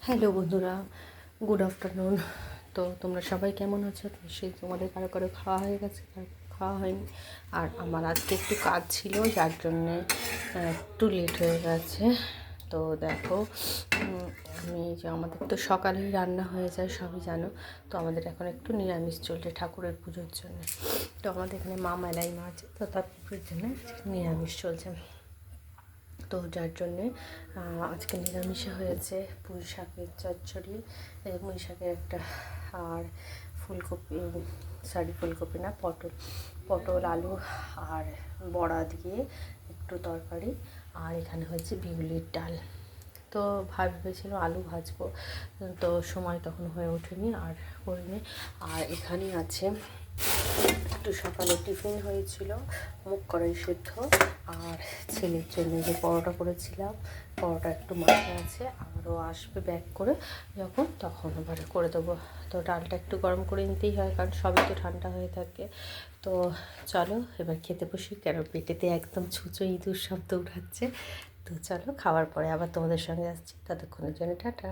Hello বন্ধুরা, good afternoon. তো তোমরা সবাই কেমন আছো? নিশ্চয়ই তোমাদের কারো কারো খাওয়া হয়ে গেছে, কারো খাওয়া হয়নি। আর আমার আজকে একটু কাজ ছিল, যার জন্যে একটু লেট হয়ে গেছে। তো দেখো, আমি যে আমাদের তো সকালেই রান্না হয়ে যায়, সবই জানো। তো আমাদের এখন একটু নিরামিষ চলছে ঠাকুরের পুজোর জন্য। তো আমাদের এখানে মা মেলাই মাছ, তো তার পুজোর জন্য নিরামিষ চলছে। তো যার জন্যে আজকে নিরামিষে হয়েছে পুঁই শাকের চচ্চড়ি, পুঁই শাকের একটা, আর ফুলকপি না, পটল আলু আর বড়া দিয়ে একটু তরকারি, আর এখানে হয়েছে বিউলির ডাল। তো ভেবেছিল আলু ভাজবো, তো সময় তখন হয়ে ওঠেনি আর করিনি। আর এখানে আছে একটু সকালে টিফিন হয়েছিল, মুগ কড়াই সেদ্ধ, আর ছেলের জন্য যে পরোটা করেছিলাম, পরোটা একটু মাখা আছে, আবারও আসবে ব্যাক করে যখন, তখন আবার করে দেবো। তো ডালটা একটু গরম করে নিতেই হয়, কারণ সবই তো ঠান্ডা হয়ে থাকে। তো চলো এবার খেতে বসি, কেন পেটেতে একদম ছুঁচো ইঁদুর শব্দ উঠাচ্ছে। তো চলো, খাওয়ার পরে আবার তোমাদের সঙ্গে আসছি, ততক্ষণের জন্য টাটা।